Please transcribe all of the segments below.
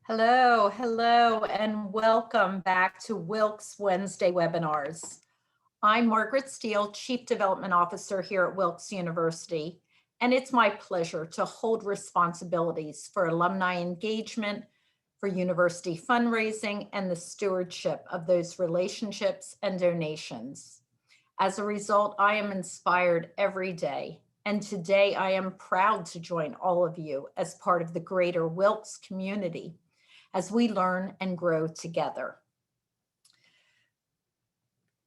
Hello, and welcome back to Wilkes Wednesday webinars. I'm Margaret Steele, Chief Development Officer here at Wilkes University, and it's my pleasure to hold responsibilities for alumni engagement, for university fundraising, and the stewardship of those relationships and donations. As a result, I am inspired every day, and today I am proud to join all of you as part of the greater Wilkes community as we learn and grow together.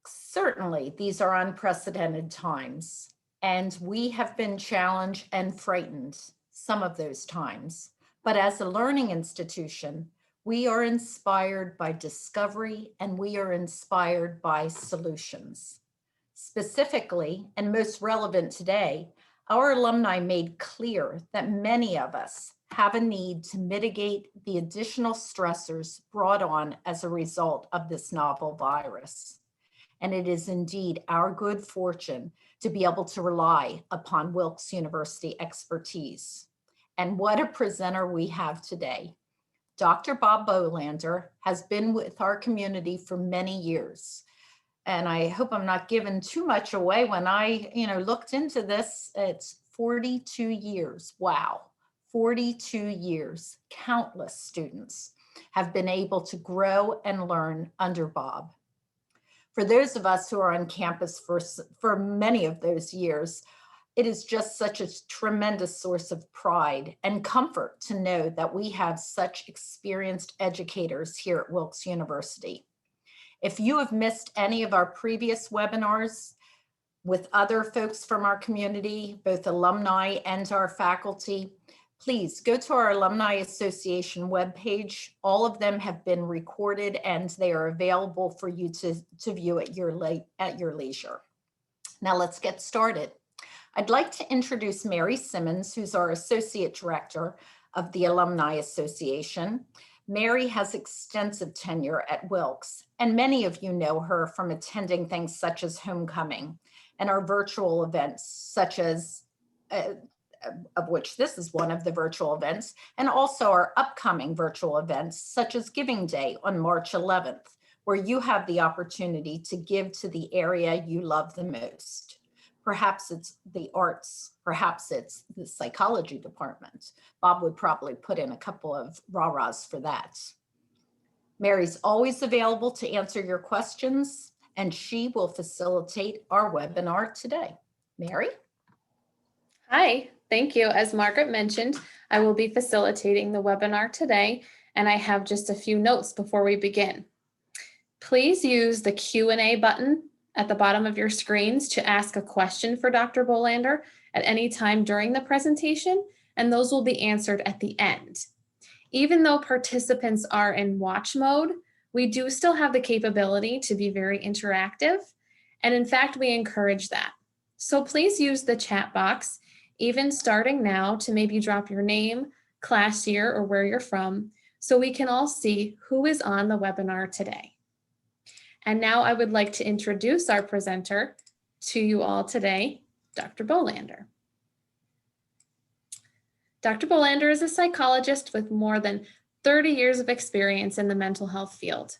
Certainly, these are unprecedented times, and we have been challenged and frightened some of those times. But as a learning institution, we are inspired by discovery and we are inspired by solutions. Specifically, and most relevant today, our alumni made clear that many of us have a need to mitigate the additional stressors brought on as a result of this novel virus. And it is indeed our good fortune to be able to rely upon Wilkes University expertise. And what a presenter we have today. Dr. Bob Bolander has been with our community for many years. And I hope I'm not giving too much away. When I looked into this, it's 42 years. Wow. 42 years, countless students have been able to grow and learn under Bob. For those of us who are on campus for many of those years, it is just such a tremendous source of pride and comfort to know that we have such experienced educators here at Wilkes University. If you have missed any of our previous webinars with other folks from our community, both alumni and our faculty, please go to our Alumni Association webpage. All of them have been recorded and they are available for you to view at your leisure. Now let's get started. I'd like to introduce Mary Simmons, who's our Associate Director of the Alumni Association. Mary has extensive tenure at Wilkes, and many of you know her from attending things such as Homecoming and our virtual events such as of which this is one of the virtual events, and also our upcoming virtual events, such as Giving Day on March 11th, where you have the opportunity to give to the area you love the most. Perhaps it's the arts, perhaps it's the psychology department. Bob would probably put in a couple of rah-rahs for that. Mary's always available to answer your questions, and she will facilitate our webinar today. Mary? Hi, thank you. As Margaret mentioned, I will be facilitating the webinar today, and I have just a few notes before we begin. Please use the Q&A button at the bottom of your screens to ask a question for Dr. Bolander at any time during the presentation, and those will be answered at the end. Even though participants are in watch mode, we do still have the capability to be very interactive, and in fact, we encourage that. So please use the chat box, even starting now, to maybe drop your name, class year, or where you're from, so we can all see who is on the webinar today. And now I would like to introduce our presenter to you all today, Dr. Bolander. Dr. Bolander is a psychologist with more than 30 years of experience in the mental health field.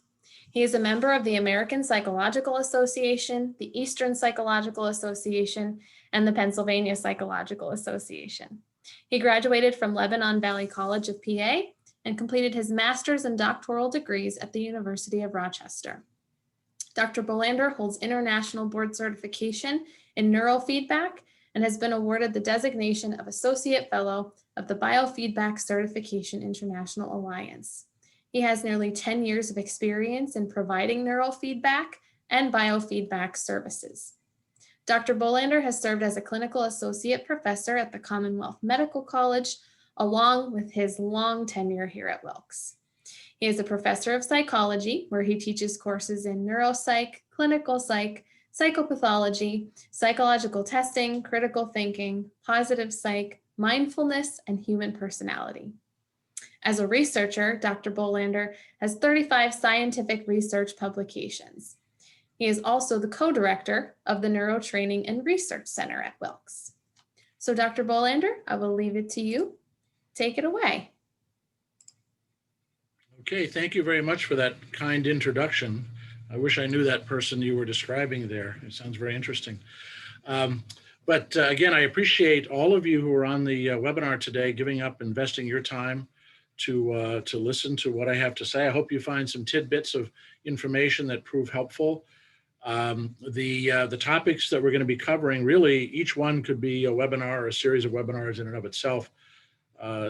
He is a member of the American Psychological Association, the Eastern Psychological Association, and the Pennsylvania Psychological Association. He graduated from Lebanon Valley College of PA and completed his master's and doctoral degrees at the University of Rochester. Dr. Bolander holds international board certification in neurofeedback and has been awarded the designation of Associate Fellow of the Biofeedback Certification International Alliance. He has nearly 10 years of experience in providing neurofeedback and biofeedback services. Dr. Bolander has served as a clinical associate professor at the Commonwealth Medical College, along with his long tenure here at Wilkes. He is a professor of psychology, where he teaches courses in neuropsych, clinical psych, psychopathology, psychological testing, critical thinking, positive psych, mindfulness, and human personality. As a researcher, Dr. Bolander has 35 scientific research publications. He is also the co-director of the Neurotraining and Research Center at Wilkes. So Dr. Bolander, I will leave it to you. Take it away. Okay, thank you very much for that kind introduction. I wish I knew that person you were describing there. It sounds very interesting. Um, but again, I appreciate all of you who are on the webinar today, giving up, investing your time to listen to what I have to say. I hope you find some tidbits of information that prove helpful. The topics that we're going to be covering, really, each one could be a webinar or a series of webinars in and of itself.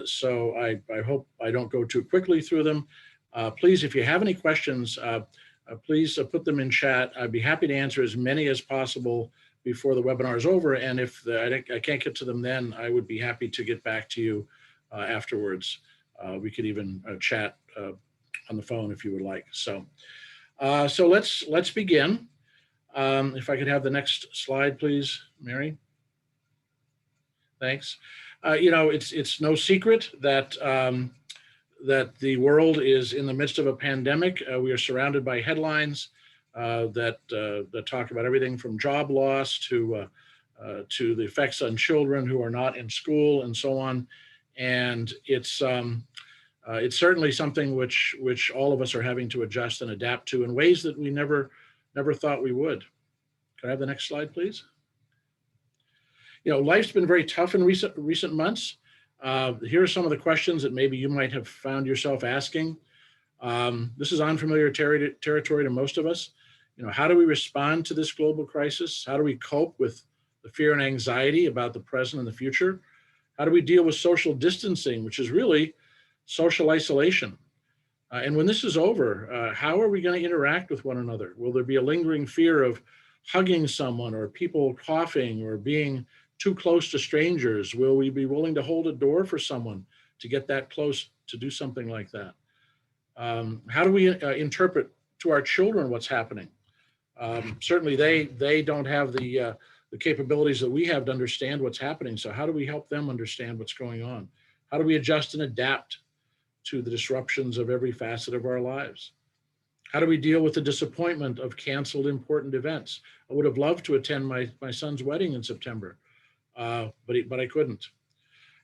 So I hope I don't go too quickly through them. Please, if you have any questions, please put them in chat. I'd be happy to answer as many as possible before the webinar is over. And if I can't get to them then, I would be happy to get back to you afterwards. We could even chat on the phone if you would like. So let's begin. If I could have the next slide, please, Mary. Thanks. It's no secret that that the world is in the midst of a pandemic. We are surrounded by headlines that talk about everything from job loss to the effects on children who are not in school and so on. And it's certainly something which all of us are having to adjust and adapt to in ways that we never thought we would. Can I have the next slide, please? Life's been very tough in recent months. Here are some of the questions that maybe you might have found yourself asking. This is unfamiliar territory to most of us. How do we respond to this global crisis? How do we cope with the fear and anxiety about the present and the future? How do we deal with social distancing, which is really social isolation? And when this is over, how are we going to interact with one another? Will there be a lingering fear of hugging someone, or people coughing, or being too close to strangers? Will we be willing to hold a door for someone to get that close to do something like that? How do we interpret to our children what's happening? Certainly they don't have the capabilities that we have to understand what's happening. So how do we help them understand what's going on? How do we adjust and adapt to the disruptions of every facet of our lives? How do we deal with the disappointment of canceled important events? I would have loved to attend my son's wedding in September, but I couldn't.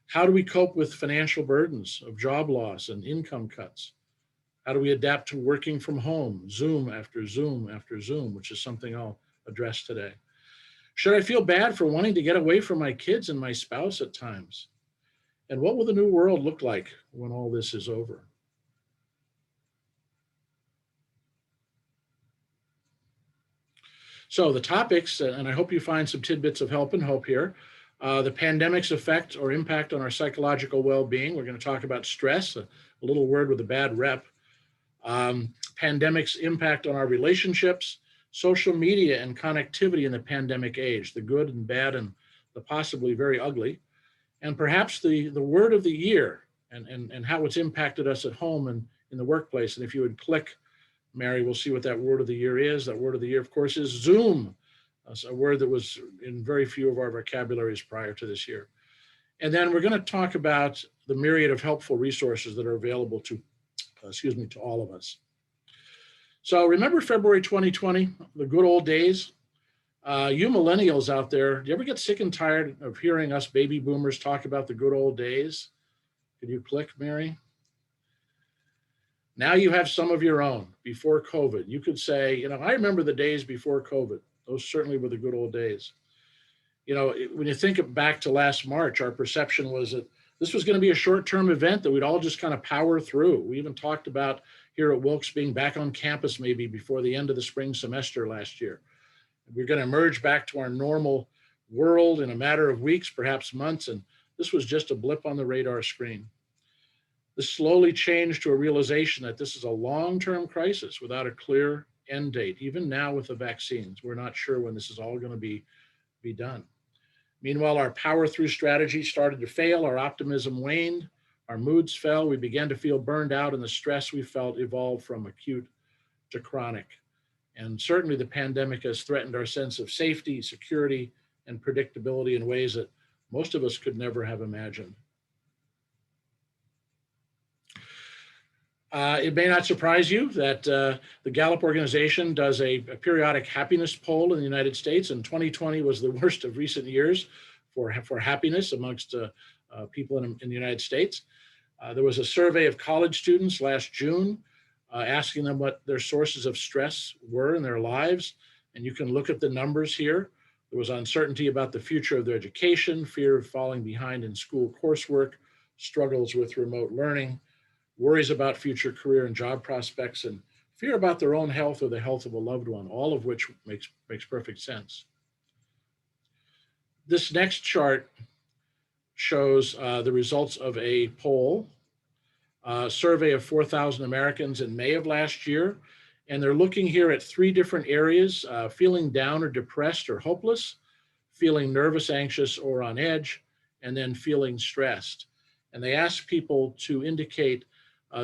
How do we cope with financial burdens of job loss and income cuts? How do we adapt to working from home, Zoom after Zoom after Zoom, which is something I'll address today? Should I feel bad for wanting to get away from my kids and my spouse at times? And what will the new world look like when all this is over? So the topics, and I hope you find some tidbits of help and hope here. The pandemic's effect or impact on our psychological well-being. We're going to talk about stress, a little word with a bad rep. Pandemic's impact on our relationships, social media and connectivity in the pandemic age, the good and bad and the possibly very ugly, and perhaps the word of the year and how it's impacted us at home and in the workplace. And if you would click, Mary, we'll see what that word of the year is. That word of the year, of course, is Zoom, a word that was in very few of our vocabularies prior to this year. And then we're going to talk about the myriad of helpful resources that are available to all of us. So remember February 2020, the good old days? You millennials out there, do you ever get sick and tired of hearing us baby boomers talk about the good old days? Could you click, Mary? Now you have some of your own before COVID. You could say, I remember the days before COVID. Those certainly were the good old days. When you think back to last March, our perception was that this was going to be a short-term event that we'd all just kind of power through. We even talked about here at Wilkes being back on campus maybe before the end of the spring semester last year. We're going to emerge back to our normal world in a matter of weeks, perhaps months, and this was just a blip on the radar screen. This slowly changed to a realization that this is a long-term crisis without a clear end date. Even now with the vaccines, we're not sure when this is all going to be done. Meanwhile, our power through strategy started to fail, our optimism waned, our moods fell, we began to feel burned out, and the stress we felt evolved from acute to chronic. And certainly the pandemic has threatened our sense of safety, security, and predictability in ways that most of us could never have imagined. It may not surprise you that the Gallup organization does a periodic happiness poll in the United States, and 2020 was the worst of recent years for happiness amongst people in the United States. There was a survey of college students last June asking them what their sources of stress were in their lives. And you can look at the numbers here. There was uncertainty about the future of their education, fear of falling behind in school coursework, struggles with remote learning, worries about future career and job prospects, and fear about their own health or the health of a loved one, all of which makes perfect sense. This next chart shows the results of a poll, survey of 4,000 Americans in May of last year. And they're looking here at 3 different areas: feeling down or depressed or hopeless, feeling nervous, anxious, or on edge, and then feeling stressed. And they asked people to indicate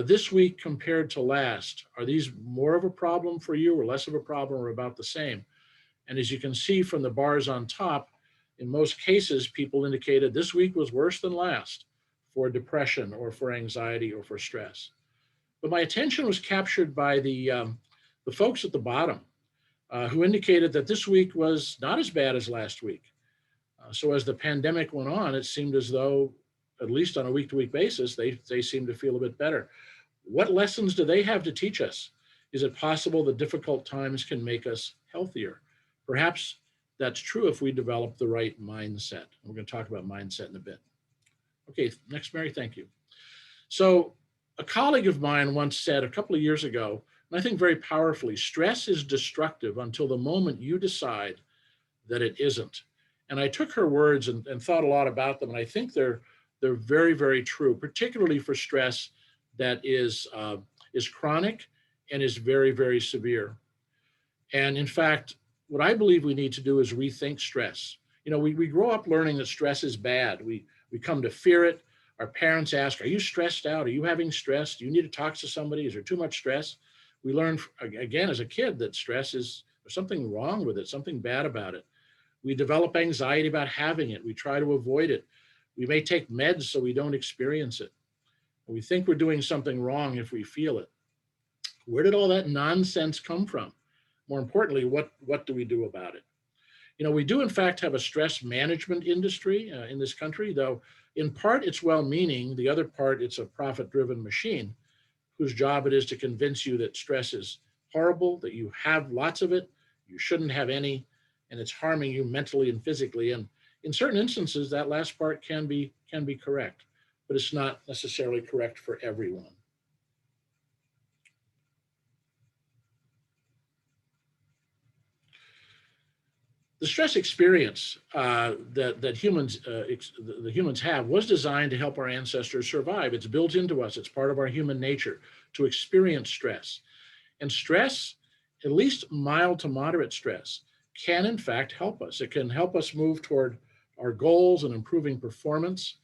this week compared to last, are these more of a problem for you or less of a problem or about the same? And as you can see from the bars on top, in most cases, people indicated this week was worse than last for depression or for anxiety or for stress. But my attention was captured by the folks at the bottom who indicated that this week was not as bad as last week. So as the pandemic went on, it seemed as though, at least on a week-to-week basis, they seemed to feel a bit better. What lessons do they have to teach us? Is it possible that difficult times can make us healthier? Perhaps that's true if we develop the right mindset. We're going to talk about mindset in a bit. Okay, next, Mary, thank you. So a colleague of mine once said a couple of years ago, and I think very powerfully, stress is destructive until the moment you decide that it isn't. And I took her words and thought a lot about them, and I think they're very, very true, particularly for stress that is chronic and is very, very severe. And in fact, what I believe we need to do is rethink stress. You know, we grow up learning that stress is bad. We come to fear it. Our parents ask, are you stressed out? Are you having stress? Do you need to talk to somebody? Is there too much stress? We learn, again, as a kid, that stress there's something wrong with it, something bad about it. We develop anxiety about having it. We try to avoid it. We may take meds so we don't experience it. We think we're doing something wrong if we feel it. Where did all that nonsense come from? More importantly, what do we do about it? You know, we do in fact have a stress management industry in this country, though in part it's well-meaning, the other part it's a profit-driven machine whose job it is to convince you that stress is horrible, that you have lots of it, you shouldn't have any, and it's harming you mentally and physically. And in certain instances, that last part can be correct, but it's not necessarily correct for everyone. The stress experience that humans have was designed to help our ancestors survive. It's built into us. It's part of our human nature to experience stress. And stress, at least mild to moderate stress, can in fact help us. It can help us move toward our goals and improving performance.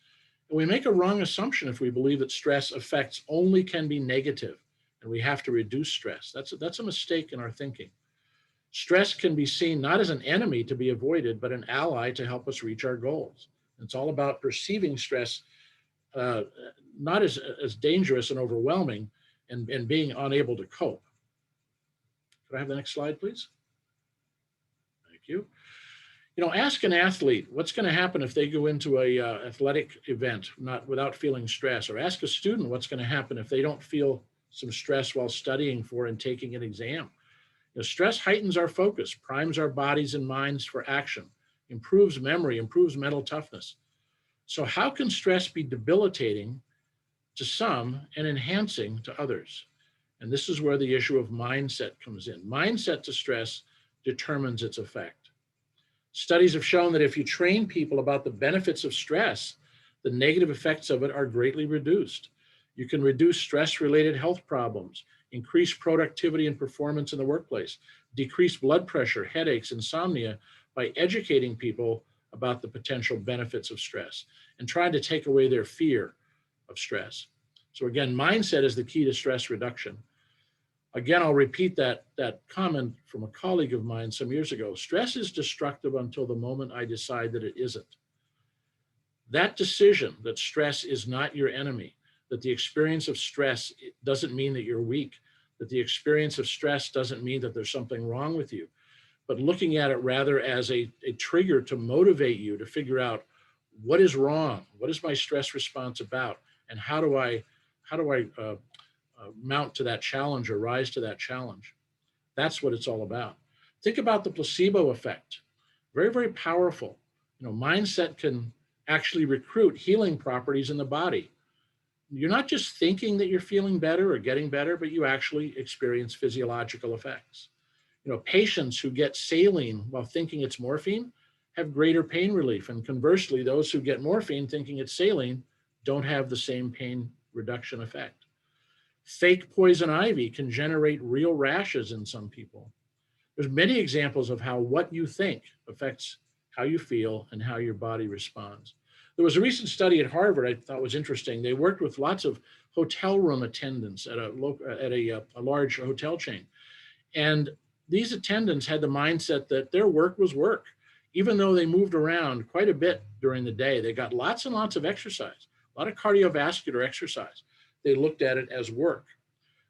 And we make a wrong assumption if we believe that stress effects only can be negative and we have to reduce stress. That's a mistake in our thinking. Stress can be seen not as an enemy to be avoided, but an ally to help us reach our goals. It's all about perceiving stress not as dangerous and overwhelming and being unable to cope. Could I have the next slide, please? Thank you. You know, ask an athlete what's going to happen if they go into a athletic event without feeling stress, or ask a student what's going to happen if they don't feel some stress while studying for and taking an exam. You know, stress heightens our focus, primes our bodies and minds for action, improves memory, improves mental toughness. So how can stress be debilitating to some and enhancing to others? And this is where the issue of mindset comes in. Mindset to stress determines its effect. Studies have shown that if you train people about the benefits of stress, the negative effects of it are greatly reduced. You can reduce stress-related health problems, increase productivity and performance in the workplace, decrease blood pressure, headaches, insomnia by educating people about the potential benefits of stress and trying to take away their fear of stress. So again, mindset is the key to stress reduction. Again, I'll repeat that comment from a colleague of mine some years ago. Stress is destructive until the moment I decide that it isn't. That decision that stress is not your enemy, that the experience of stress doesn't mean that you're weak, that the experience of stress doesn't mean that there's something wrong with you, but looking at it rather as a trigger to motivate you to figure out what is wrong, what is my stress response about, and how do I mount to that challenge or rise to that challenge? That's what it's all about. Think about the placebo effect. Very, very powerful. Mindset can actually recruit healing properties in the body. You're not just thinking that you're feeling better or getting better, but you actually experience physiological effects. Patients who get saline while thinking it's morphine have greater pain relief. And conversely, those who get morphine thinking it's saline don't have the same pain reduction effect. Fake poison ivy can generate real rashes in some people. There's many examples of how what you think affects how you feel and how your body responds. There was a recent study at Harvard I thought was interesting. They worked with lots of hotel room attendants at a large hotel chain. And these attendants had the mindset that their work was work. Even though they moved around quite a bit during the day, they got lots and lots of exercise, a lot of cardiovascular exercise. They looked at it as work.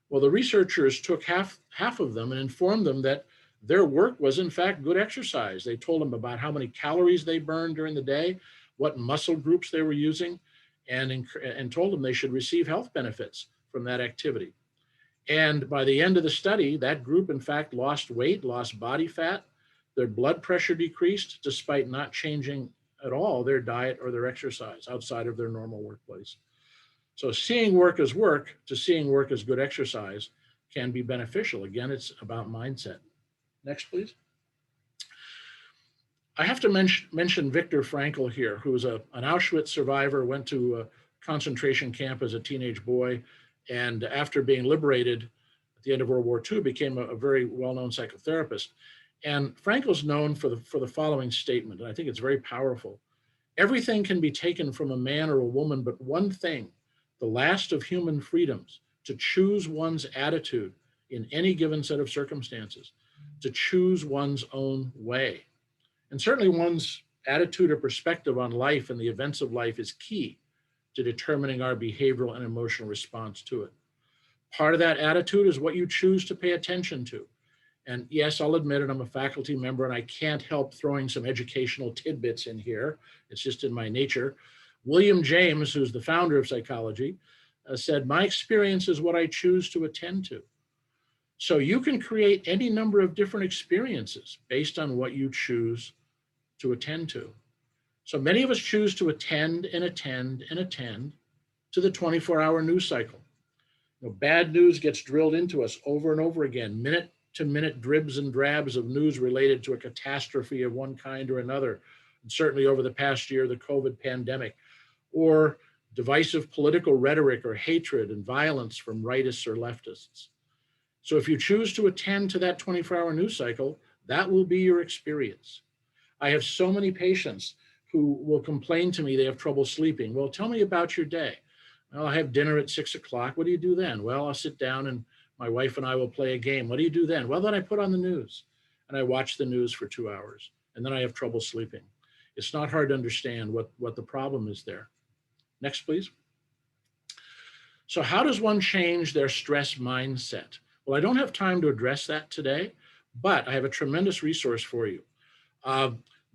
Well, the researchers took half of them and informed them that their work was in fact good exercise. They told them about how many calories they burned during the day, what muscle groups they were using, and told them they should receive health benefits from that activity. And by the end of the study, that group in fact lost weight, lost body fat, their blood pressure decreased despite not changing at all their diet or their exercise outside of their normal workplace. So seeing work as work to seeing work as good exercise can be beneficial. Again, it's about mindset. Next, please. I have to mention Viktor Frankl here, who was an Auschwitz survivor, went to a concentration camp as a teenage boy, and after being liberated at the end of World War II, became a very well-known psychotherapist. And Frankl's known for the following statement, and I think it's very powerful. Everything can be taken from a man or a woman, but one thing, the last of human freedoms, to choose one's attitude in any given set of circumstances, to choose one's own way. And certainly one's attitude or perspective on life and the events of life is key to determining our behavioral and emotional response to it. Part of that attitude is what you choose to pay attention to. And yes, I'll admit it, I'm a faculty member and I can't help throwing some educational tidbits in here. It's just in my nature. William James, who's the founder of psychology, said, "My experience is what I choose to attend to." So you can create any number of different experiences based on what you choose to attend to. So many of us choose to attend and attend and attend to the 24-hour news cycle. Bad news gets drilled into us over and over again, minute-to-minute dribs and drabs of news related to a catastrophe of one kind or another. And certainly over the past year, the COVID pandemic, or divisive political rhetoric or hatred and violence from rightists or leftists. So if you choose to attend to that 24-hour news cycle, that will be your experience. I have so many patients who will complain to me they have trouble sleeping. Well, tell me about your day. Well, I have dinner at 6 o'clock. What do you do then? Well, I'll sit down and my wife and I will play a game. What do you do then? Well, then I put on the news and I watch the news for 2 hours and then I have trouble sleeping. It's not hard to understand what the problem is there. Next, please. So how does one change their stress mindset? Well, I don't have time to address that today, but I have a tremendous resource for you.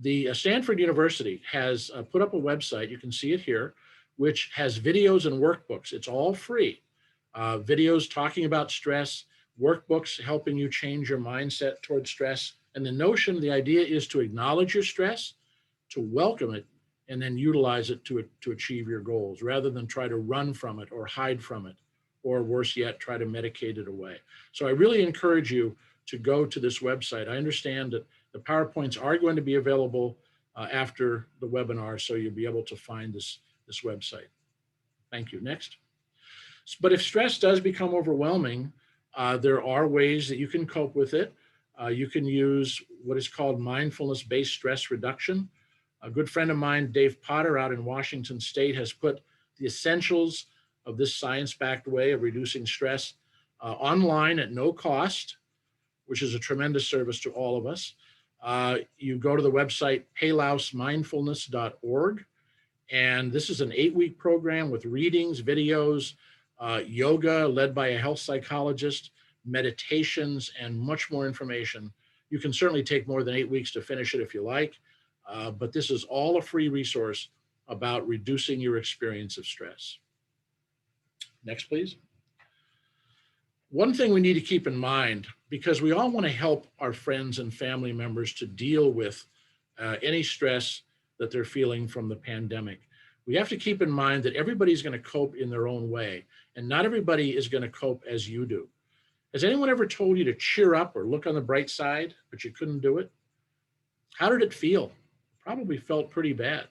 The Stanford University has put up a website, you can see it here, which has videos and workbooks. It's all free. Videos talking about stress, workbooks helping you change your mindset towards stress. And the idea is to acknowledge your stress, to welcome it, and then utilize it to achieve your goals, rather than try to run from it or hide from it, or worse yet, try to medicate it away. So I really encourage you to go to this website. I understand that the PowerPoints are going to be available after the webinar, so you'll be able to find this website. Thank you. Next. But if stress does become overwhelming, there are ways that you can cope with it. You can use what is called mindfulness-based stress reduction. A good friend of mine, Dave Potter, out in Washington State, has put the essentials of this science-backed way of reducing stress online at no cost, which is a tremendous service to all of us. You go to the website paylousmindfulness.org, and this is an 8-week program with readings, videos, yoga led by a health psychologist, meditations, and much more information. You can certainly take more than 8 weeks to finish it if you like, but this is all a free resource about reducing your experience of stress. Next, please. One thing we need to keep in mind, because we all want to help our friends and family members to deal with any stress that they're feeling from the pandemic, we have to keep in mind that everybody's going to cope in their own way, and not everybody is going to cope as you do. Has anyone ever told you to cheer up or look on the bright side, but you couldn't do it? How did it feel? Probably felt pretty bad.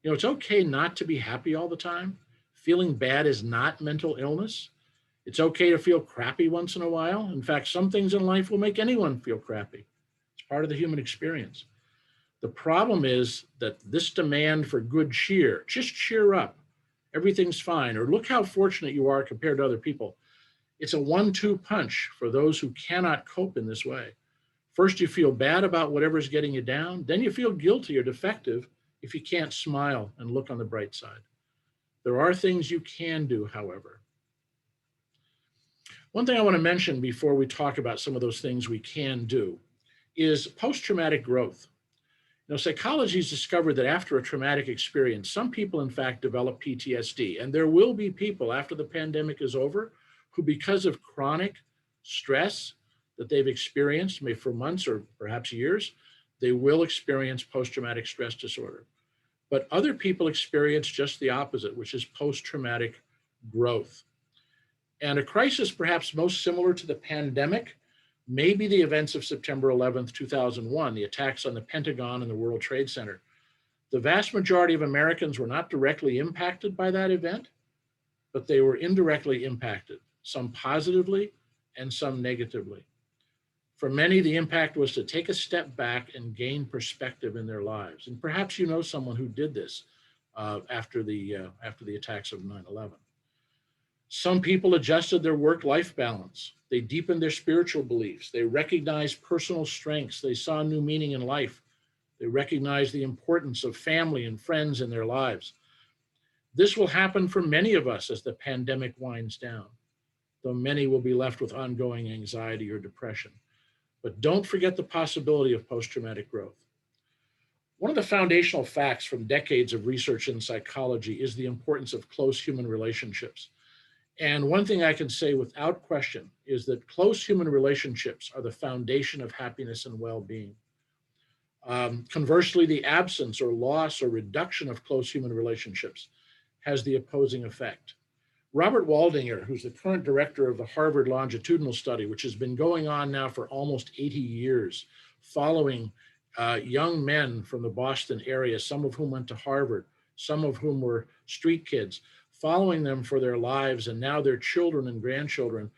You know, it's okay not to be happy all the time. Feeling bad is not mental illness. It's okay to feel crappy once in a while. In fact, some things in life will make anyone feel crappy. It's part of the human experience. The problem is that this demand for good cheer, just cheer up, everything's fine, or look how fortunate you are compared to other people. It's a 1-2 punch for those who cannot cope in this way. First, you feel bad about whatever's getting you down. Then you feel guilty or defective if you can't smile and look on the bright side. There are things you can do, however. One thing I want to mention before we talk about some of those things we can do is post-traumatic growth. You know, psychology has discovered that after a traumatic experience, some people in fact develop PTSD, and there will be people after the pandemic is over who, because of chronic stress that they've experienced, maybe for months or perhaps years, they will experience post-traumatic stress disorder. But other people experience just the opposite, which is post-traumatic growth. And a crisis perhaps most similar to the pandemic may be the events of September 11th, 2001, the attacks on the Pentagon and the World Trade Center. The vast majority of Americans were not directly impacted by that event, but they were indirectly impacted, some positively and some negatively. For many, the impact was to take a step back and gain perspective in their lives. And perhaps you know someone who did this after the attacks of 9/11. Some people adjusted their work-life balance. They deepened their spiritual beliefs. They recognized personal strengths. They saw new meaning in life. They recognized the importance of family and friends in their lives. This will happen for many of us as the pandemic winds down, though many will be left with ongoing anxiety or depression. But don't forget the possibility of post-traumatic growth. One of the foundational facts from decades of research in psychology is the importance of close human relationships. And one thing I can say without question is that close human relationships are the foundation of happiness and well-being. Conversely, the absence or loss or reduction of close human relationships has the opposing effect. Robert Waldinger, who's the current director of the Harvard Longitudinal Study, which has been going on now for almost 80 years, following young men from the Boston area, some of whom went to Harvard, some of whom were street kids, following them for their lives and now their children and grandchildren,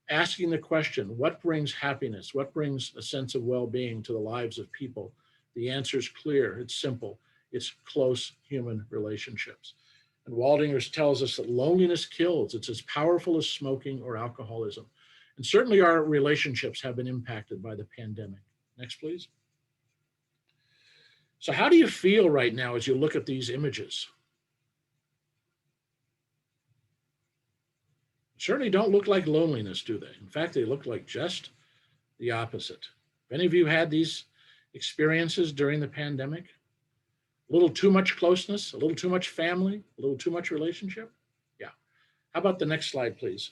asking the question, what brings happiness? What brings a sense of well-being to the lives of people? The answer is clear. It's simple. It's close human relationships. And Waldinger tells us that loneliness kills. It's as powerful as smoking or alcoholism. And certainly our relationships have been impacted by the pandemic. Next, please. So how do you feel right now as you look at these images? Certainly don't look like loneliness, do they? In fact, they look like just the opposite. Have any of you had these experiences during the pandemic? A little too much closeness, a little too much family, a little too much relationship? Yeah. How about the next slide, please?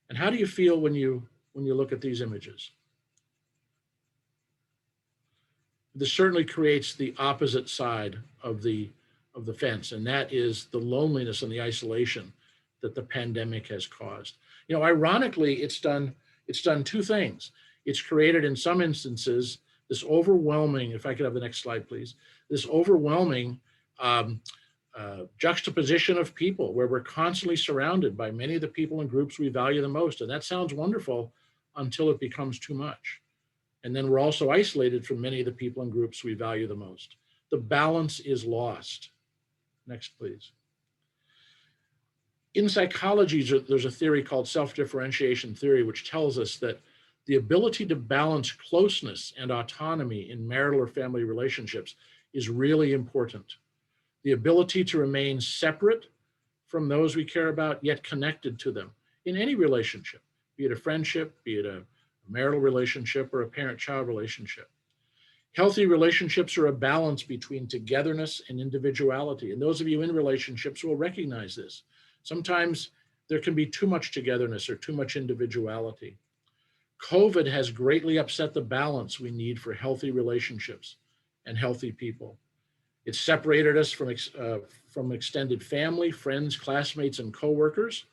And how do you feel when you look at these images? This certainly creates the opposite side of the fence, and that is the loneliness and the isolation that the pandemic has caused. You know, ironically, it's done two things. It's created, in some instances, this overwhelming, if I could have the next slide, please, this overwhelming juxtaposition of people where we're constantly surrounded by many of the people and groups we value the most. And that sounds wonderful until it becomes too much. And then we're also isolated from many of the people and groups we value the most. The balance is lost. Next, please. In psychology, there's a theory called self-differentiation theory, which tells us that the ability to balance closeness and autonomy in marital or family relationships is really important. The ability to remain separate from those we care about, yet connected to them in any relationship, be it a friendship, be it a marital relationship, or a parent-child relationship. Healthy relationships are a balance between togetherness and individuality. And those of you in relationships will recognize this. Sometimes there can be too much togetherness or too much individuality. COVID has greatly upset the balance we need for healthy relationships and healthy people. It's separated us from extended family, friends, classmates, and coworkers.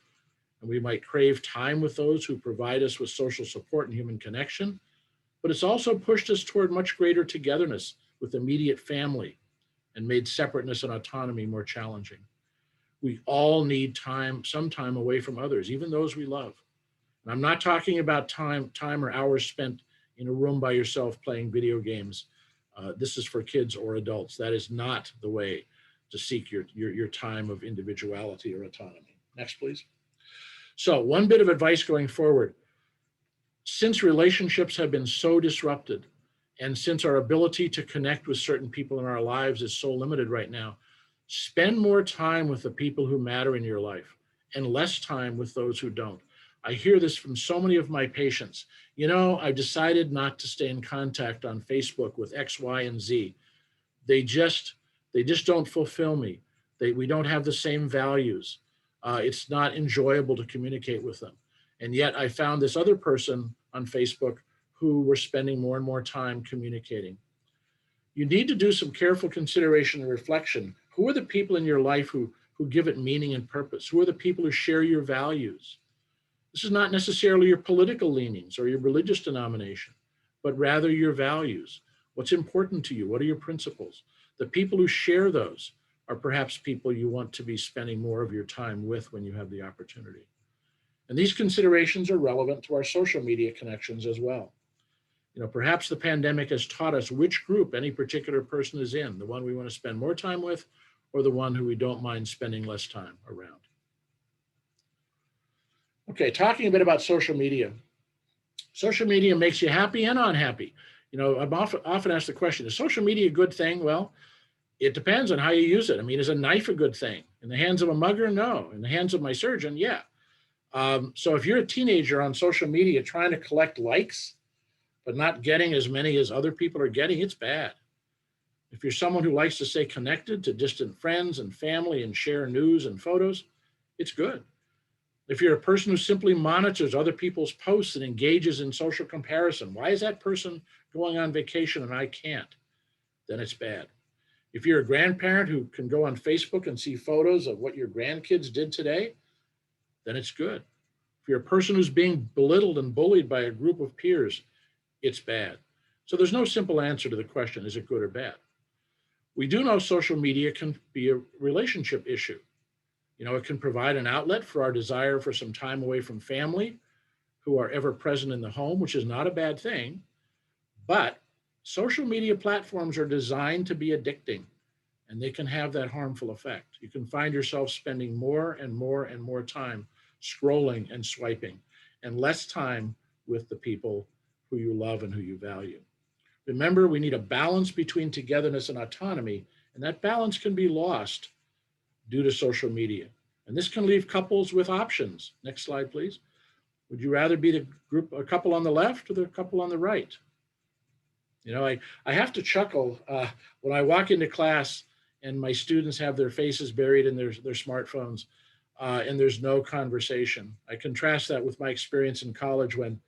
And we might crave time with those who provide us with social support and human connection. But it's also pushed us toward much greater togetherness with immediate family and made separateness and autonomy more challenging. We all need some time away from others, even those we love. And I'm not talking about time or hours spent in a room by yourself playing video games. This is for kids or adults. That is not the way to seek your time of individuality or autonomy. Next, please. So one bit of advice going forward, since relationships have been so disrupted, and since our ability to connect with certain people in our lives is so limited right now, spend more time with the people who matter in your life and less time with those who don't. I hear this from so many of my patients. You know, I've decided not to stay in contact on Facebook with X, Y, and Z. They just don't fulfill me. We don't have the same values. It's not enjoyable to communicate with them. And yet I found this other person on Facebook who we're spending more and more time communicating. You need to do some careful consideration and reflection. Who are the people in your life who give it meaning and purpose? Who are the people who share your values? This is not necessarily your political leanings or your religious denomination, but rather your values. What's important to you? What are your principles? The people who share those are perhaps people you want to be spending more of your time with when you have the opportunity. And these considerations are relevant to our social media connections as well. You know, perhaps the pandemic has taught us which group any particular person is in, the one we want to spend more time with or the one who we don't mind spending less time around. Okay, talking a bit about social media. Social media makes you happy and unhappy. You know, I'm often asked the question, is social media a good thing? Well, it depends on how you use it. I mean, is a knife a good thing? In the hands of a mugger? No. In the hands of my surgeon? Yeah. So if you're a teenager on social media trying to collect likes, but not getting as many as other people are getting, it's bad. If you're someone who likes to stay connected to distant friends and family and share news and photos, it's good. If you're a person who simply monitors other people's posts and engages in social comparison, why is that person going on vacation and I can't? Then it's bad. If you're a grandparent who can go on Facebook and see photos of what your grandkids did today, then it's good. If you're a person who's being belittled and bullied by a group of peers, it's bad. So there's no simple answer to the question, is it good or bad? We do know social media can be a relationship issue. You know, it can provide an outlet for our desire for some time away from family who are ever present in the home, which is not a bad thing. But social media platforms are designed to be addicting, and they can have that harmful effect. You can find yourself spending more and more and more time scrolling and swiping, and less time with the people who you love and who you value. Remember, we need a balance between togetherness and autonomy, and that balance can be lost due to social media. And this can leave couples with options. Next slide, please. Would you rather be a couple on the left or the couple on the right? You know, I have to chuckle when I walk into class and my students have their faces buried in their smartphones and there's no conversation. I contrast that with my experience in college when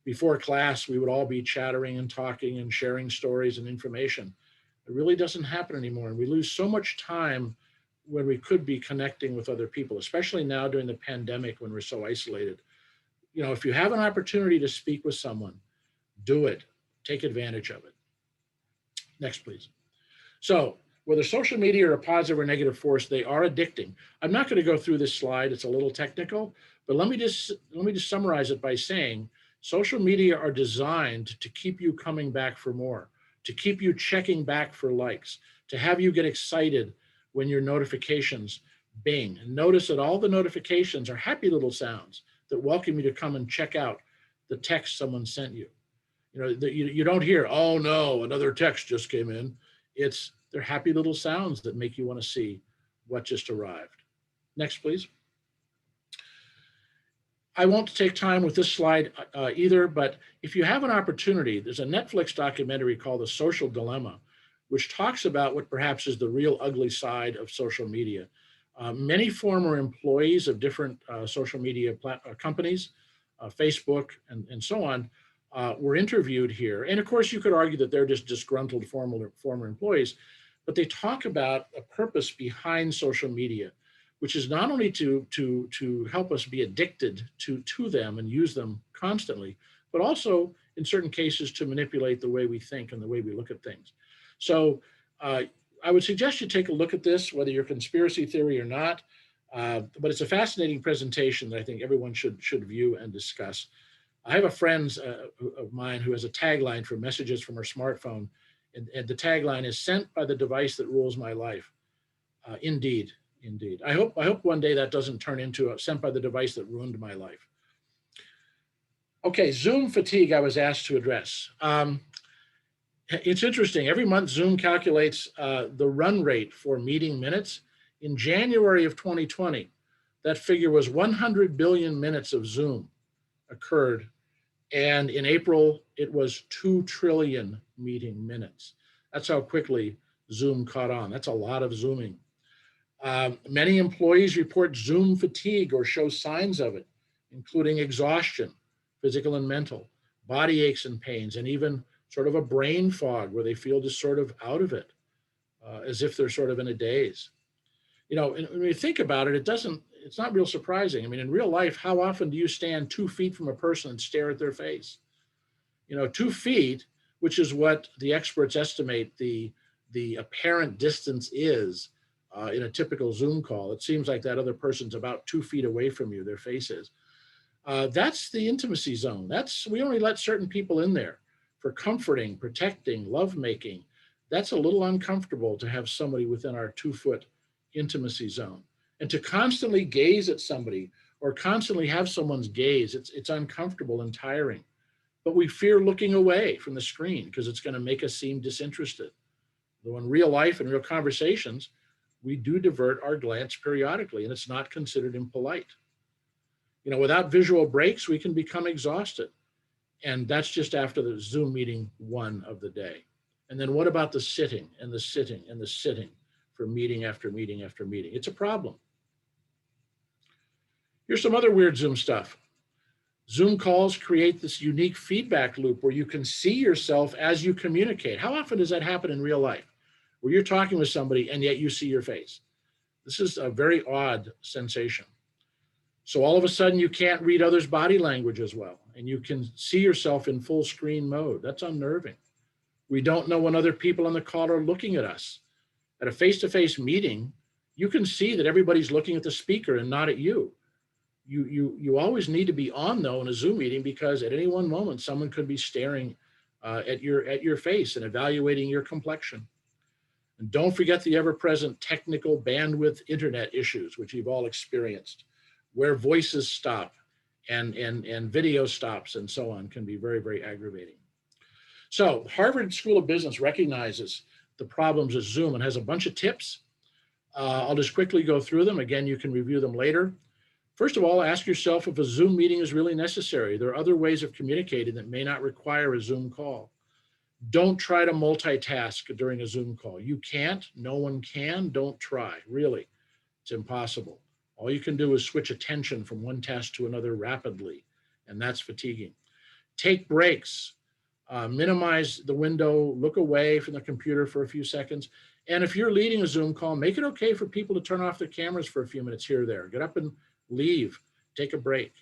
before class, we would all be chattering and talking and sharing stories and information. It really doesn't happen anymore. And we lose so much time when we could be connecting with other people, especially now during the pandemic when we're so isolated. You know, if you have an opportunity to speak with someone, do it. Take advantage of it. Next, please. So whether social media are a positive or negative force, they are addicting. I'm not going to go through this slide. It's a little technical, but let me just summarize it by saying social media are designed to keep you coming back for more, to keep you checking back for likes, to have you get excited when your notifications bing. And notice that all the notifications are happy little sounds that welcome you to come and check out the text someone sent you. You know, you don't hear, oh no, another text just came in. They're happy little sounds that make you want to see what just arrived. Next, please. I won't take time with this slide either, but if you have an opportunity, there's a Netflix documentary called The Social Dilemma, which talks about what perhaps is the real ugly side of social media. Many former employees of different social media companies, Facebook and so on, were interviewed here. And of course, you could argue that they're just disgruntled former employees, but they talk about a purpose behind social media, which is not only to help us be addicted to them and use them constantly, but also in certain cases to manipulate the way we think and the way we look at things. So I would suggest you take a look at this, whether you're conspiracy theory or not. But it's a fascinating presentation that I think everyone should view and discuss. I have a friend of mine who has a tagline for messages from her smartphone, and the tagline is "Sent by the device that rules my life." Indeed, indeed. I hope one day that doesn't turn into "Sent by the device that ruined my life." Okay, Zoom fatigue I was asked to address. It's interesting. Every month, Zoom calculates the run rate for meeting minutes. In January of 2020, that figure was 100 billion minutes of Zoom occurred. And in April, it was 2 trillion meeting minutes. That's how quickly Zoom caught on. That's a lot of Zooming. Many employees report Zoom fatigue or show signs of it, including exhaustion, physical and mental, body aches and pains, and even sort of a brain fog where they feel just sort of out of it, as if they're sort of in a daze. You know, and when you think about it, it's not real surprising. I mean, in real life, how often do you stand 2 feet from a person and stare at their face? You know, 2 feet, which is what the experts estimate the apparent distance is in a typical Zoom call. It seems like that other person's about 2 feet away from you, their face is. That's the intimacy zone. We only let certain people in there for comforting, protecting, lovemaking. That's a little uncomfortable to have somebody within our 2-foot intimacy zone. And to constantly gaze at somebody or constantly have someone's gaze, it's uncomfortable and tiring. But we fear looking away from the screen because it's going to make us seem disinterested. Though in real life and real conversations, we do divert our glance periodically, and it's not considered impolite. You know, without visual breaks, we can become exhausted. And that's just after the Zoom meeting 1 of the day. And then what about the sitting and the sitting and the sitting for meeting after meeting after meeting? It's a problem. Here's some other weird Zoom stuff. Zoom calls create this unique feedback loop where you can see yourself as you communicate. How often does that happen in real life, where you're talking with somebody and yet you see your face? This is a very odd sensation. So all of a sudden you can't read others' body language as well, and you can see yourself in full screen mode. That's unnerving. We don't know when other people on the call are looking at us. At a face-to-face meeting, you can see that everybody's looking at the speaker and not at you. You always need to be on, though, in a Zoom meeting, because at any one moment, someone could be staring at your face and evaluating your complexion. And don't forget the ever-present technical bandwidth internet issues, which you've all experienced, where voices stop and video stops and so on can be very, very aggravating. So Harvard School of Business recognizes the problems of Zoom and has a bunch of tips. I'll just quickly go through them. Again, you can review them later. First of all, ask yourself if a Zoom meeting is really necessary. There are other ways of communicating that may not require a Zoom call. Don't try to multitask during a Zoom call. You can't, no one can, don't try, really. It's impossible. All you can do is switch attention from one task to another rapidly, and that's fatiguing. Take breaks. Minimize the window, look away from the computer for a few seconds. And if you're leading a Zoom call, make it okay for people to turn off their cameras for a few minutes here or there. Get up and leave, take a break.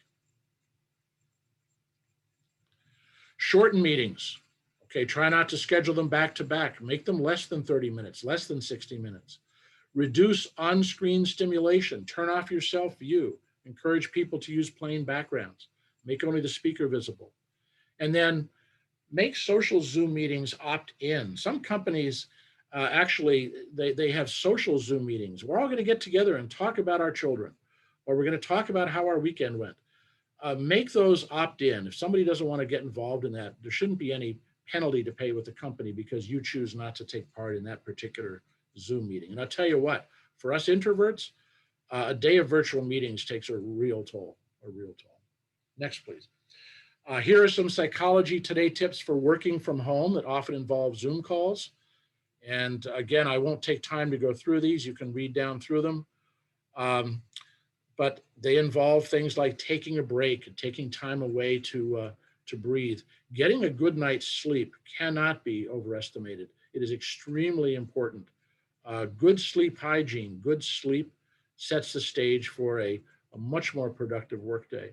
Shorten meetings. Okay, try not to schedule them back to back. Make them less than 30 minutes, less than 60 minutes. Reduce on-screen stimulation. Turn off your self-view. Encourage people to use plain backgrounds. Make only the speaker visible. And then make social Zoom meetings opt-in. Some companies actually, they have social Zoom meetings. We're all going to get together and talk about our children, or we're going to talk about how our weekend went. Make those opt-in. If somebody doesn't want to get involved in that, there shouldn't be any penalty to pay with the company because you choose not to take part in that particular Zoom meeting. And I'll tell you what, for us introverts, a day of virtual meetings takes a real toll, Next, please. Here are some Psychology Today tips for working from home that often involve Zoom calls. And again, I won't take time to go through these. You can read down through them. But they involve things like taking a break and taking time away to breathe. Getting a good night's sleep cannot be overestimated. It is extremely important. Good sleep hygiene, good sleep sets the stage for a much more productive workday.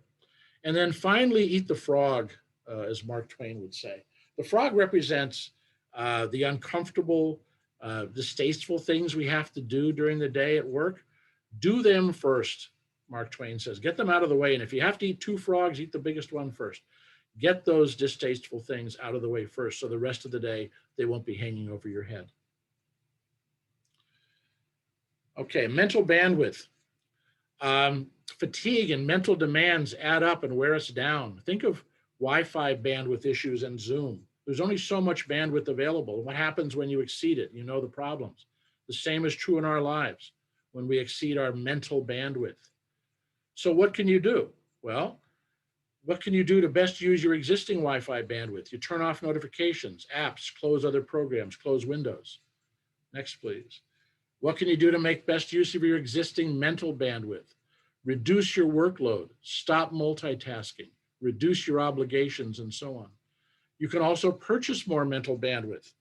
And then finally, eat the frog, as Mark Twain would say. The frog represents the uncomfortable, distasteful things we have to do during the day at work. Do them first, Mark Twain says. Get them out of the way. And if you have to eat 2 frogs, eat the biggest one first. Get those distasteful things out of the way first, so the rest of the day, they won't be hanging over your head. Okay, mental bandwidth. Fatigue and mental demands add up and wear us down. Think of Wi-Fi bandwidth issues and Zoom. There's only so much bandwidth available. What happens when you exceed it? You know the problems. The same is true in our lives when we exceed our mental bandwidth. So what can you do? Well, what can you do to best use your existing Wi-Fi bandwidth? You turn off notifications, apps, close other programs, close windows. Next, please. What can you do to make best use of your existing mental bandwidth? Reduce your workload, stop multitasking, reduce your obligations, and so on. You can also purchase more mental bandwidth.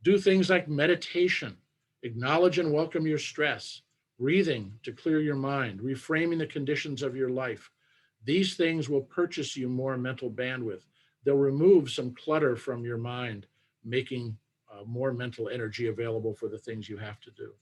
Do things like meditation, acknowledge and welcome your stress, breathing to clear your mind, reframing the conditions of your life. These things will purchase you more mental bandwidth. They'll remove some clutter from your mind, making more mental energy available for the things you have to do.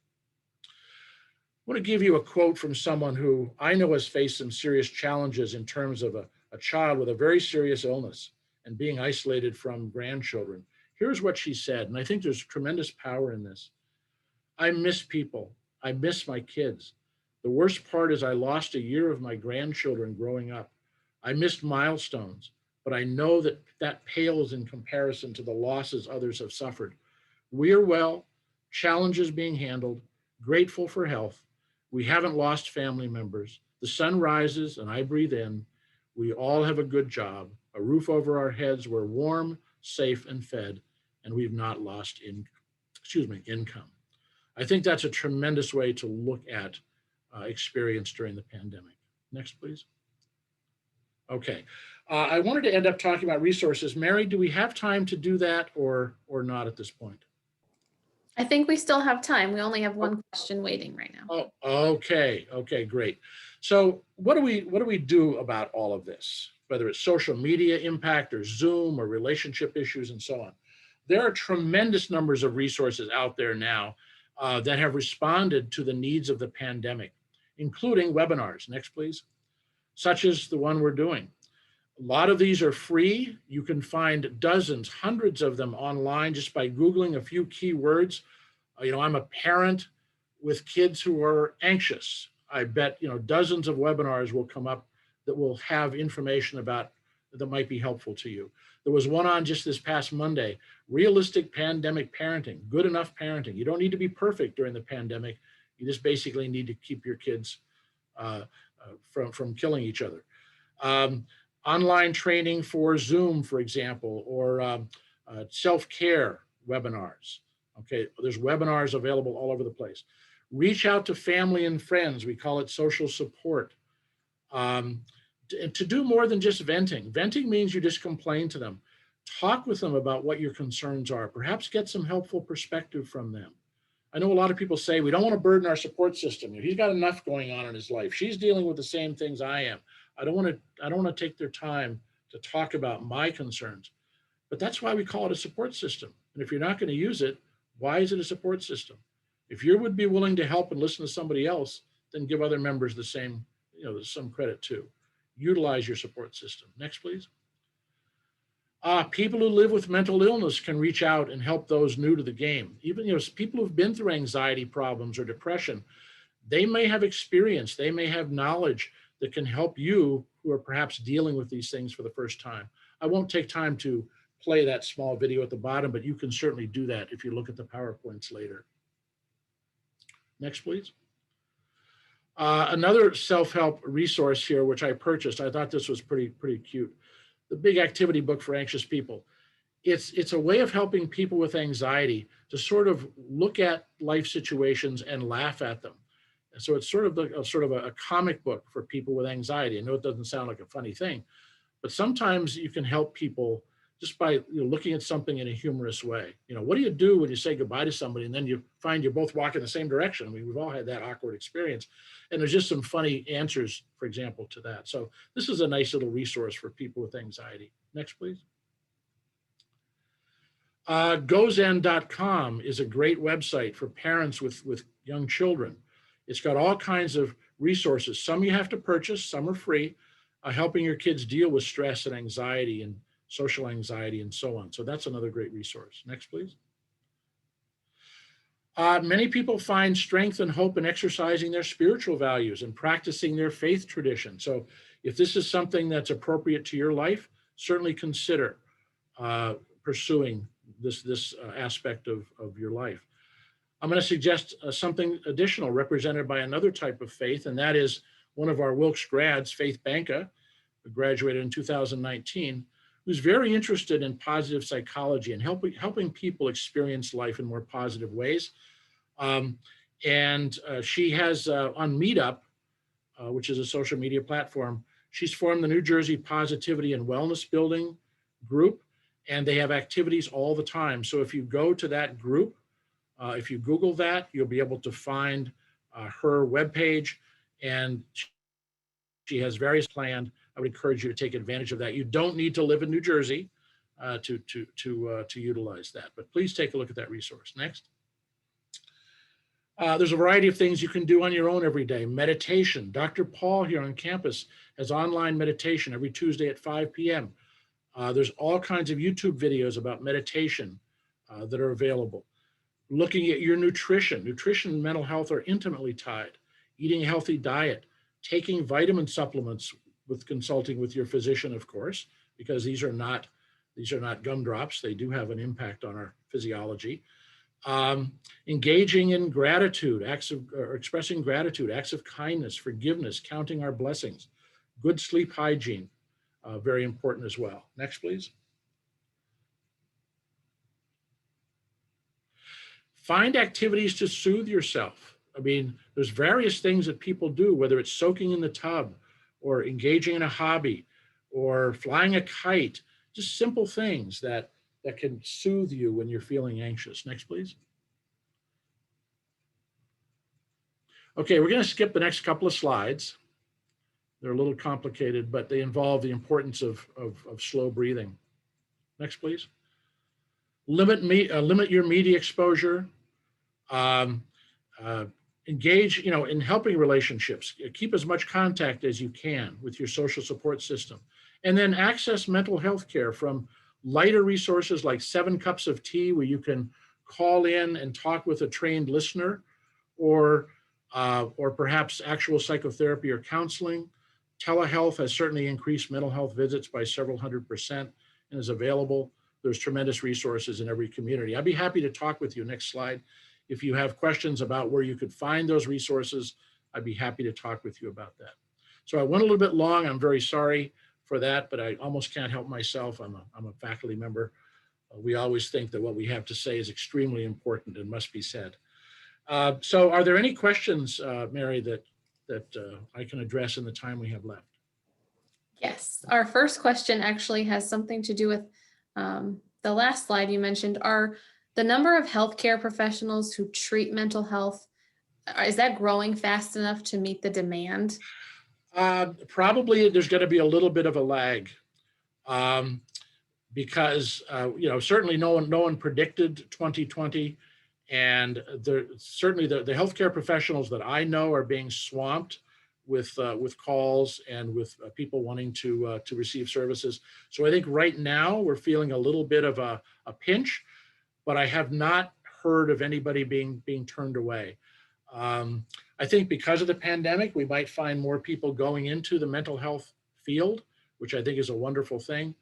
I want to give you a quote from someone who I know has faced some serious challenges in terms of a child with a very serious illness and being isolated from grandchildren. Here's what she said, and I think there's tremendous power in this. I miss people. I miss my kids. The worst part is I lost a year of my grandchildren growing up. I missed milestones, but I know that that pales in comparison to the losses others have suffered. We are well, challenges being handled, grateful for health. We haven't lost family members. The sun rises and I breathe in. We all have a good job, a roof over our heads. We're warm, safe, and fed, and we've not lost income. I think that's a tremendous way to look at experience during the pandemic. Next, please. Okay, I wanted to end up talking about resources. Mary, do we have time to do that or not at this point? I think we still have time. We only have one question waiting right now. Oh, okay, great. So what do we do about all of this, whether it's social media impact or Zoom or relationship issues and so on? There are tremendous numbers of resources out there now that have responded to the needs of the pandemic, including webinars. Next, please. Such as the one we're doing. A lot of these are free. You can find dozens, hundreds of them online just by Googling a few keywords. I'm a parent with kids who are anxious. I bet, dozens of webinars will come up that will have information about that might be helpful to you. There was one on just this past Monday, realistic pandemic parenting, good enough parenting. You don't need to be perfect during the pandemic. You just basically need to keep your kids from killing each other. Online training for Zoom, for example, or self-care webinars. Okay, there's webinars available all over the place. Reach out to family and friends. We call it social support. To do more than just venting. Venting means you just complain to them. Talk with them about what your concerns are. Perhaps get some helpful perspective from them. I know a lot of people say we don't want to burden our support system. He's got enough going on in his life. She's dealing with the same things I am. I don't want to take their time to talk about my concerns. But that's why we call it a support system. And if you're not going to use it, why is it a support system? If you would be willing to help and listen to somebody else, then give other members the same, some credit too. Utilize your support system. Next, please. People who live with mental illness can reach out and help those new to the game. Even people who've been through anxiety problems or depression, they may have experience, they may have knowledge that can help you who are perhaps dealing with these things for the first time. I won't take time to play that small video at the bottom, but you can certainly do that if you look at the PowerPoints later. Next, please. Another self-help resource here, which I purchased, I thought this was pretty cute. The Big Activity Book for Anxious People. It's a way of helping people with anxiety to sort of look at life situations and laugh at them. So it's sort of a comic book for people with anxiety. I know it doesn't sound like a funny thing, but sometimes you can help people just by looking at something in a humorous way. What do you do when you say goodbye to somebody and then you find you both walk in the same direction? I mean, we've all had that awkward experience. And there's just some funny answers, for example, to that. So this is a nice little resource for people with anxiety. Next, please. Gosn.com is a great website for parents with young children. It's got all kinds of resources. Some you have to purchase, some are free, helping your kids deal with stress and anxiety and social anxiety and so on. So that's another great resource. Next, please. Many people find strength and hope in exercising their spiritual values and practicing their faith tradition. So if this is something that's appropriate to your life, certainly consider pursuing this aspect of your life. I'm going to suggest something additional represented by another type of faith, and that is one of our Wilkes grads, Faith Banka, who graduated in 2019, who's very interested in positive psychology and helping people experience life in more positive ways. She has on Meetup, which is a social media platform, she's formed the New Jersey Positivity and Wellness Building group, and they have activities all the time. So if you go to that group, if you Google that, you'll be able to find her webpage, and she has various planned. I would encourage you to take advantage of that. You don't need to live in New Jersey to utilize that, but please take a look at that resource. Next. There's a variety of things you can do on your own every day. Meditation. Dr. Paul here on campus has online meditation every Tuesday at 5 p.m. There's all kinds of YouTube videos about meditation that are available. Looking at your nutrition. Nutrition and mental health are intimately tied. Eating a healthy diet, taking vitamin supplements with consulting with your physician, of course, because these are not gumdrops. They do have an impact on our physiology. Engaging in gratitude, expressing gratitude, acts of kindness, forgiveness, counting our blessings, good sleep hygiene, very important as well. Next, please. Find activities to soothe yourself. I mean, there's various things that people do, whether it's soaking in the tub or engaging in a hobby or flying a kite, just simple things that can soothe you when you're feeling anxious. Next, please. Okay, we're going to skip the next couple of slides. They're a little complicated, but they involve the importance of slow breathing. Next, please. Limit your media exposure. Engage, in helping relationships. Keep as much contact as you can with your social support system. And then access mental health care from lighter resources like 7 Cups of Tea, where you can call in and talk with a trained listener, or perhaps actual psychotherapy or counseling. Telehealth has certainly increased mental health visits by several 100% and is available. There's tremendous resources in every community. I'd be happy to talk with you. Next slide. If you have questions about where you could find those resources, I'd be happy to talk with you about that. So I went a little bit long. I'm very sorry for that, but I almost can't help myself. I'm a faculty member. We always think that what we have to say is extremely important and must be said. So are there any questions, Mary, that I can address in the time we have left? Yes, our first question actually has something to do with the last slide you mentioned. Are the number of healthcare professionals who treat mental health, is that growing fast enough to meet the demand? Probably there's going to be a little bit of a lag, because certainly no one predicted 2020, and certainly the healthcare professionals that I know are being swamped with calls and with people wanting to receive services. So I think right now we're feeling a little bit of a pinch, but I have not heard of anybody being turned away. I think because of the pandemic, we might find more people going into the mental health field, which I think is a wonderful thing.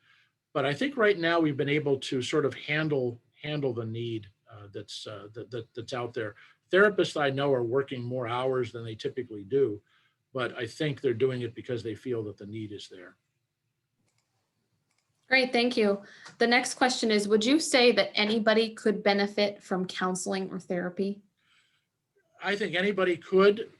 But I think right now we've been able to sort of handle the need that's out there. Therapists I know are working more hours than they typically do, but I think they're doing it because they feel that the need is there. Great, thank you. The next question is, would you say that anybody could benefit from counseling or therapy? I think anybody could,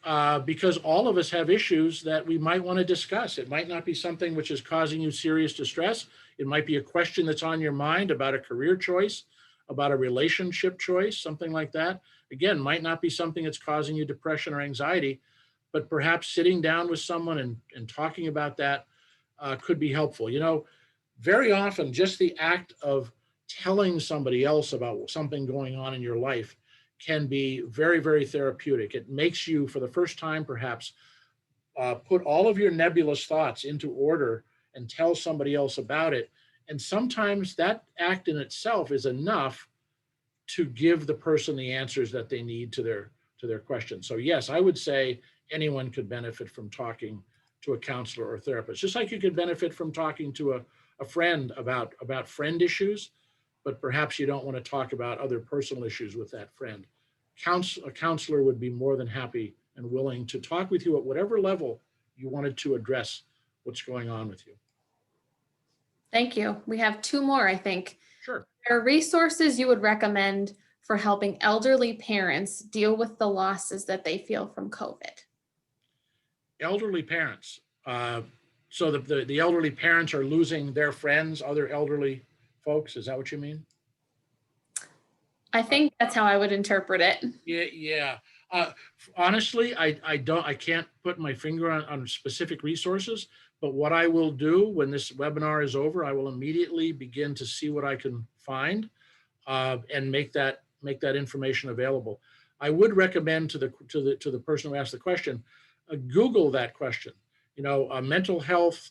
because all of us have issues that we might want to discuss. It might not be something which is causing you serious distress. It might be a question that's on your mind about a career choice, about a relationship choice, something like that. Again, might not be something that's causing you depression or anxiety, but perhaps sitting down with someone and talking about that could be helpful. You know, very often just the act of telling somebody else about something going on in your life can be very, very therapeutic. It makes you, for the first time perhaps, put all of your nebulous thoughts into order and tell somebody else about it. And sometimes that act in itself is enough to give the person the answers that they need to their questions. So yes, I would say anyone could benefit from talking to a counselor or therapist, just like you could benefit from talking to a friend about friend issues, but perhaps you don't want to talk about other personal issues with that friend. A counselor would be more than happy and willing to talk with you at whatever level you wanted to address what's going on with you. Thank you. We have two more, I think. Sure. There are resources you would recommend for helping elderly parents deal with the losses that they feel from COVID? Elderly parents. So the elderly parents are losing their friends, other elderly folks. Is that what you mean? I think that's how I would interpret it. Yeah. Honestly, I can't put my finger on specific resources, but what I will do when this webinar is over, I will immediately begin to see what I can find and make that information available. I would recommend to the person who asked the question, Google that question. You know, mental health,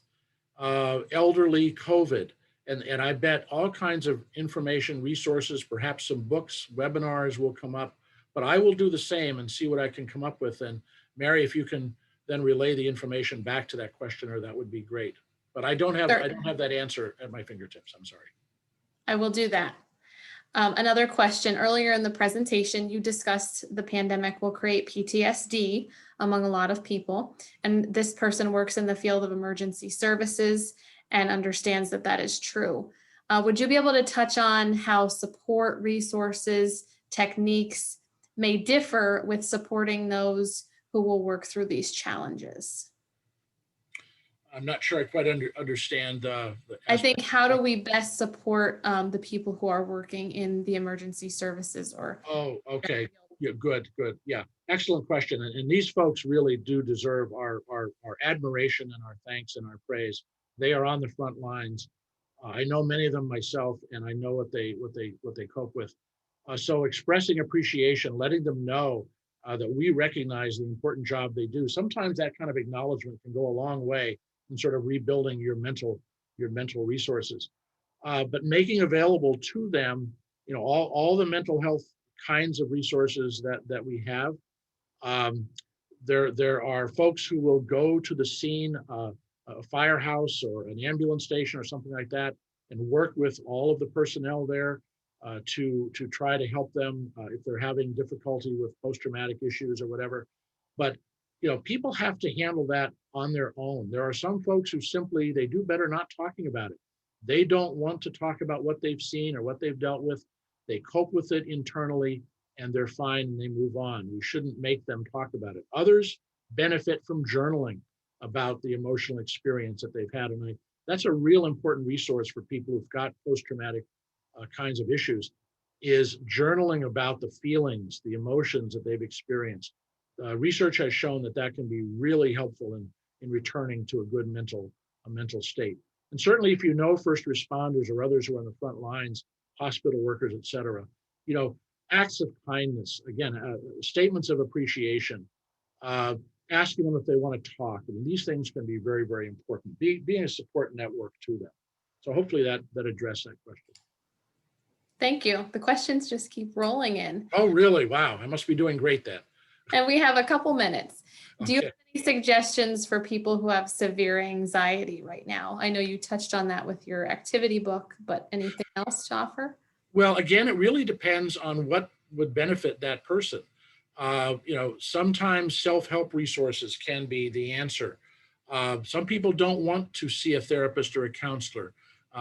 elderly, COVID. And I bet all kinds of information, resources, perhaps some books, webinars will come up, but I will do the same and see what I can come up with. And Mary, if you can then relay the information back to that questioner, that would be great. But I don't have that answer at my fingertips. I'm sorry. I will do that. Another question, earlier in the presentation, you discussed the pandemic will create PTSD among a lot of people. And this person works in the field of emergency services and understands that that is true. Would you be able to touch on how support resources, techniques may differ with supporting those who will work through these challenges? I'm not sure I quite understand. I think, how do we best support the people who are working in the emergency services or? Oh, okay. Yeah, good. Yeah, excellent question. And these folks really do deserve our admiration and our thanks and our praise. They are on the front lines. I know many of them myself, and I know what they cope with. So expressing appreciation, letting them know that we recognize the important job they do. Sometimes that kind of acknowledgement can go a long way in sort of rebuilding your mental resources. But making available to them, you know, all the mental health kinds of resources that we have. There are folks who will go to the scene, a firehouse or an ambulance station or something like that, and work with all of the personnel there to try to help them if they're having difficulty with post-traumatic issues or whatever. But you know, people have to handle that on their own. There are some folks who simply, they do better not talking about it. They don't want to talk about what they've seen or what they've dealt with. They cope with it internally and they're fine and they move on. We shouldn't make them talk about it. Others benefit from journaling about the emotional experience that they've had. And that's a real important resource for people who've got post-traumatic kinds of issues, is journaling about the feelings, the emotions that they've experienced. Research has shown that can be really helpful in returning to a good mental state. And certainly if you know first responders or others who are on the front lines, hospital workers, et cetera, you know, acts of kindness, again, statements of appreciation, asking them if they want to talk. I mean, these things can be very, very important, being a support network to them. So hopefully that addressed that question. Thank you. The questions just keep rolling in. Oh, really? Wow. I must be doing great then. And we have a couple minutes. Okay. Do you have any suggestions for people who have severe anxiety right now? I know you touched on that with your activity book, but anything else to offer? Well, again, it really depends on what would benefit that person. You know, sometimes self-help resources can be the answer. Some people don't want to see a therapist or a counselor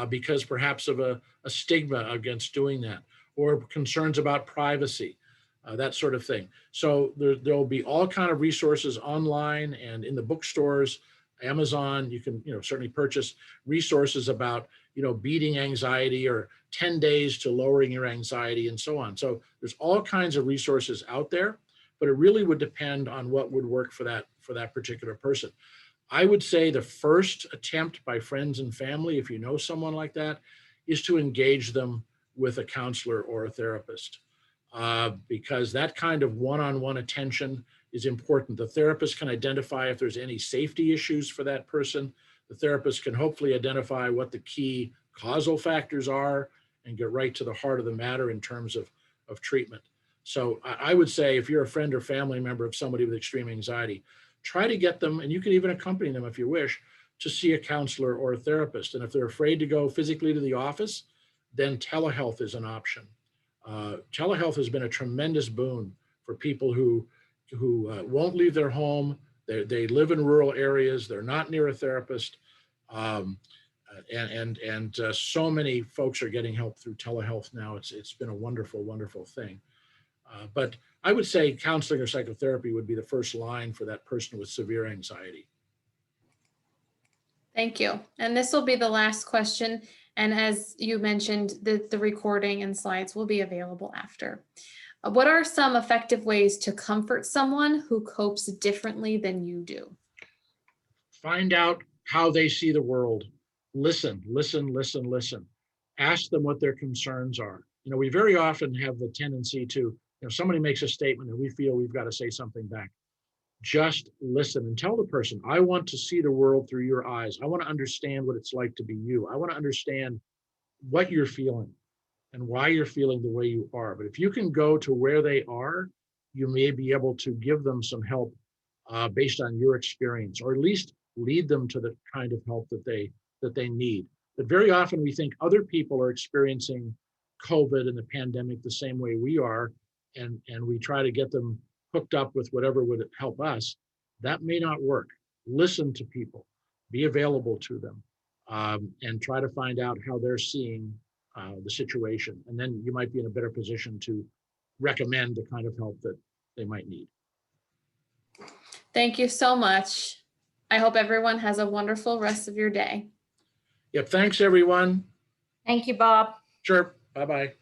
because perhaps of a stigma against doing that, or concerns about privacy. that sort of thing. So there'll be all kind of resources online and in the bookstores, Amazon. You can certainly purchase resources about beating anxiety or 10 days to lowering your anxiety and so on. So there's all kinds of resources out there, but it really would depend on what would work for that particular person. I would say the first attempt by friends and family, if you know someone like that, is to engage them with a counselor or a therapist, because that kind of one-on-one attention is important. The therapist can identify if there's any safety issues for that person. The therapist can hopefully identify what the key causal factors are and get right to the heart of the matter in terms of treatment. So I would say if you're a friend or family member of somebody with extreme anxiety, try to get them, and you can even accompany them if you wish, to see a counselor or a therapist. And if they're afraid to go physically to the office, then telehealth is an option. Telehealth has been a tremendous boon for people who won't leave their home. They live in rural areas. They're not near a therapist. And so many folks are getting help through telehealth now. It's been a wonderful, wonderful thing. But I would say counseling or psychotherapy would be the first line for that person with severe anxiety. Thank you. And this will be the last question. And as you mentioned, the recording and slides will be available after. What are some effective ways to comfort someone who copes differently than you do? Find out how they see the world. Listen. Ask them what their concerns are. We very often have the tendency to, somebody makes a statement and we feel we've got to say something back. Just listen and tell the person, I want to see the world through your eyes. I want to understand what it's like to be you. I want to understand what you're feeling and why you're feeling the way you are. But if you can go to where they are, you may be able to give them some help based on your experience, or at least lead them to the kind of help that they need. But very often we think other people are experiencing COVID and the pandemic the same way we are, and we try to get them hooked up with whatever would help us. That may not work. Listen to people, be available to them, and try to find out how they're seeing the situation. And then you might be in a better position to recommend the kind of help that they might need. Thank you so much. I hope everyone has a wonderful rest of your day. Yep. Thanks, everyone. Thank you, Bob. Sure. Bye-bye.